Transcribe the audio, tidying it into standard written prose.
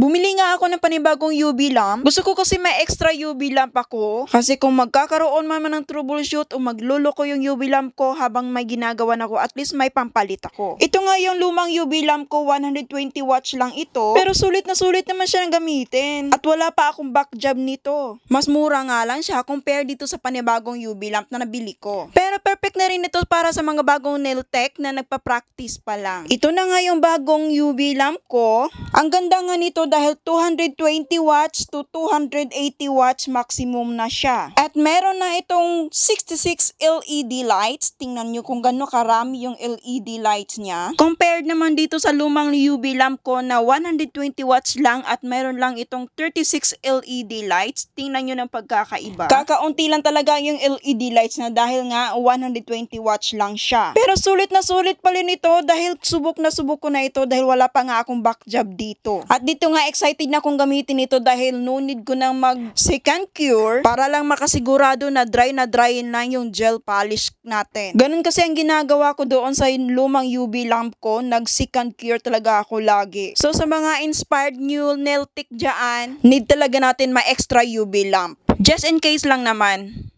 Bumili nga ako ng panibagong UV lamp. Gusto ko kasi may extra UV lamp ako. Kasi kung magkakaroon man ng troubleshoot o magluloko yung UV lamp ko habang may ginagawa na ako, at least may pampalit ako. Ito nga yung lumang UV lamp ko, 120 watts lang ito. Pero sulit na sulit naman siya ng gamitin. At wala pa akong back job nito. Mas mura nga lang siya compare dito sa panibagong UV lamp na nabili ko. Pero perfect na rin ito para sa mga bagong nail tech na nagpa-practice pa lang. Ito na nga yung bagong UV lamp ko. Ang ganda nga nito dahil 220 watts to 280 watts maximum na siya. At meron na itong 66 LED lights. Tingnan nyo kung gaano karami yung LED lights niya. Compared naman dito sa lumang UV lamp ko na 120 watts lang at meron lang itong 36 LED lights. Tingnan nyo ng pagkakaiba. Kakaunti lang talaga yung LED lights na dahil nga 120 watts lang siya. Pero sulit na sulit pa rin ito dahil subok na subok ko na ito dahil wala pa nga akong back job dito. At dito nga excited na akong gamitin ito dahil no need ko nang mag second cure para lang makasigurado na dry na yung gel polish natin. Ganun kasi ang ginagawa ko doon sa lumang UV lamp ko, nag second cure talaga ako lagi. So sa mga inspired new nail tech dyan, need talaga natin ma extra UV lamp. Just in case lang naman.